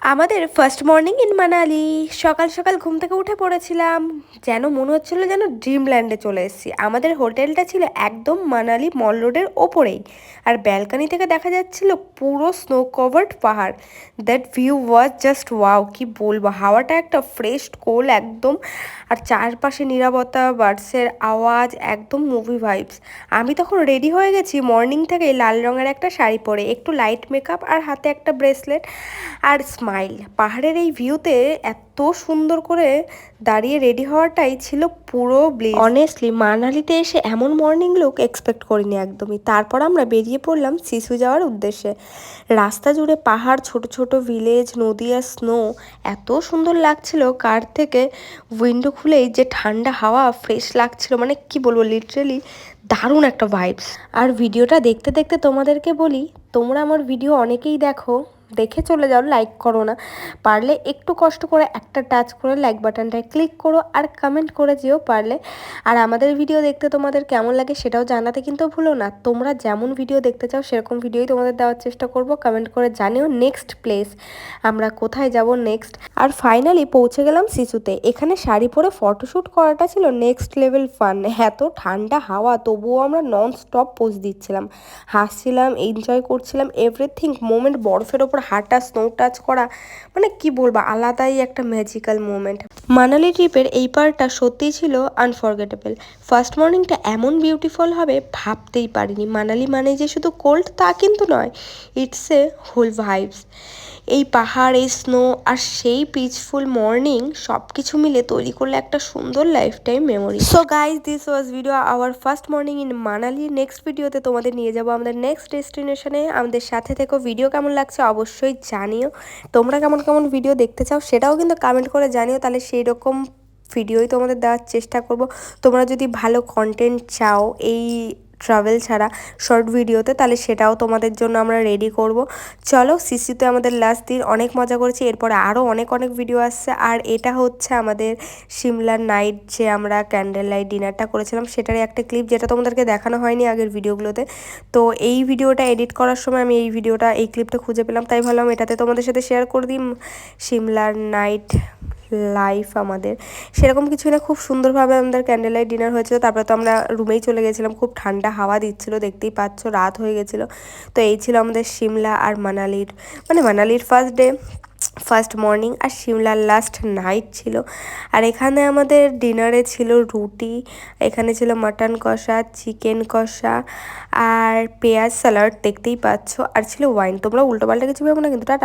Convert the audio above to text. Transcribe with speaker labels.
Speaker 1: আমাদের first morning in Manali. সকাল সকাল ঘুম থেকে উঠে পড়েছিলাম, যেন মনে হচ্ছিল যেন ড্রিমল্যান্ডে চলে এসেছি। আমাদের হোটেলটা ছিল একদম মানালি মল রোডের ওপরেই, আর ব্যালকনি থেকে দেখা যাচ্ছিল পুরো স্নো কভার্ড পাহাড়। That view was just wow, কি বলবো। হাওয়াটা একটা ফ্রেশ কোল একদম, আর চারপাশে নীরবতা, বার্ডসের আওয়াজ, একদম মুভি ভাইবস। আমি তখন রেডি হয়ে গেছি মর্নিং থেকেই, লাল রঙের একটা শাড়ি পরে, একটু লাইট মেকআপ আর হাতে একটা ব্রেসলেট আর স্মাইল। পাহাড়ের এই ভিউতে এত সুন্দর করে দাঁড়িয়ে রেডি হওয়াটাই ছিল পুরো ব্লিস। অনেস্টলি মানালিতে এসে এমন মর্নিং লুক এক্সপেক্ট করিনি একদমই। তারপর আমরা বেরিয়ে পড়লাম সিসু যাওয়ার উদ্দেশ্যে। রাস্তা জুড়ে পাহাড়, ছোট ছোট ভিলেজ, নদী আর স্নো এত সুন্দর লাগছিল। কার থেকে উইন্ডো খুলেই যে ঠান্ডা হাওয়া ফ্রেশ লাগছিল, মানে কি বলবো, লিটারেলি দারুণ একটা ভাইবস। আর ভিডিওটা দেখতে দেখতে তোমাদেরকে বলি, তোমরা আমার ভিডিও অনেকেই দেখে চলে যাও, লাইক করো না। পারলে একটু কষ্ট করে একটা টাচ করে লাইক বাটনটায় ক্লিক করো, আর কমেন্ট করে যেও পারলে। আর আমাদের ভিডিও দেখতে তোমাদের কেমন লাগে সেটাও জানাতে কিন্তু ভুলো না। তোমরা যেমন ভিডিও দেখতে চাও সেরকম ভিডিওই তোমাদের দেওয়ার চেষ্টা করব। কমেন্ট করে জানিও নেক্সট প্লেস আমরা কোথায় যাব নেক্সট। আর ফাইনালি পৌঁছে গেলাম সিসুতে। এখানে শাড়ি পরে ফটোশ্যুট করাটা ছিল নেক্সট লেভেল ফান। এত ঠান্ডা হাওয়া, তবুও আমরা নন স্টপ পোজ দিচ্ছিলাম, হাসছিলাম, এনজয় করছিলাম এভরিথিং মোমেন্ট। বরফের ওপর হাঁটা, স্নো টাচ করা, মানে কি বলবো, আলাদাই একটা ম্যাজিক্যাল মোমেন্ট। মানালি ট্রিপের এই পার্টটা সত্যিই ছিল আনফরগেটেবল। ফার্স্ট মর্নিংটা এমন বিউটিফুল হবে ভাবতেই পারিনি। মানালি মানে যে শুধু কোল্ড তা কিন্তু নয়, ইটস এ হোল ভাইবস। এই পাহাড়, এই স্নো আর সেই পিসফুল মর্নিং সব কিছু মিলে তৈরি করলে একটা সুন্দর life time memory. So guys, this was video our first morning in Manali. Next ভিডিওতে তোমাদের নিয়ে যাবো আমাদের নেক্সট ডেস্টিনেশনে। আমাদের সাথে থেকো। ভিডিও কেমন লাগছে অবশ্যই জানিও। তোমরা কেমন কেমন ভিডিও দেখতে চাও সেটাও কিন্তু কমেন্ট করে জানিও, তাহলে সেই রকম ভিডিওই তোমাদের দেওয়ার চেষ্টা করব। তোমরা যদি ভালো কন্টেন্ট চাও এই ট্রাভেল ছাড়া শর্ট ভিডিওতে, তাহলে সেটাও তোমাদের জন্য আমরা রেডি করব। চলো, সিসিতে আমাদের লাস্ট দিন, অনেক মজা করেছি। এরপরে আরও অনেক অনেক ভিডিও আসছে। আর এটা হচ্ছে আমাদের সিমলার নাইট, যে আমরা ক্যান্ডেল লাইট ডিনারটা করেছিলাম সেটারই একটা ক্লিপ, যেটা তোমাদেরকে দেখানো হয়নি আগের ভিডিওগুলোতে। তো এই ভিডিওটা এডিট করার সময় আমি এই ক্লিপটা খুঁজে পেলাম, তাই ভাবলাম এটাতে তোমাদের সাথে শেয়ার করে দিই। সিমলার নাইট লাইফ আমাদের সেরকম কিছু না, খুব সুন্দরভাবে আমাদের ক্যান্ডেল লাইট ডিনার হয়েছিল। তারপরে তো আমরা রুমেই চলে গেছিলাম, খুব ঠান্ডা হাওয়া দিচ্ছিল, দেখতেই পাচ্ছ, রাত হয়ে গেছিলো। তো এই ছিল আমাদের সিমলা আর মানালির ফার্স্ট ডে, ফার্স্ট মর্নিং, আর সিমলার লাস্ট নাইট ছিল। আর এখানে আমাদের ডিনারে ছিল রুটি, এখানে ছিল মাটন কষা, চিকেন কষা আর পেঁয়াজ স্যালাড, দেখতেই পাচ্ছ, আর ছিল ওয়াইন। তোমরা উল্টোপাল্টা কিছু ভেবো না কিন্তু। টাটা।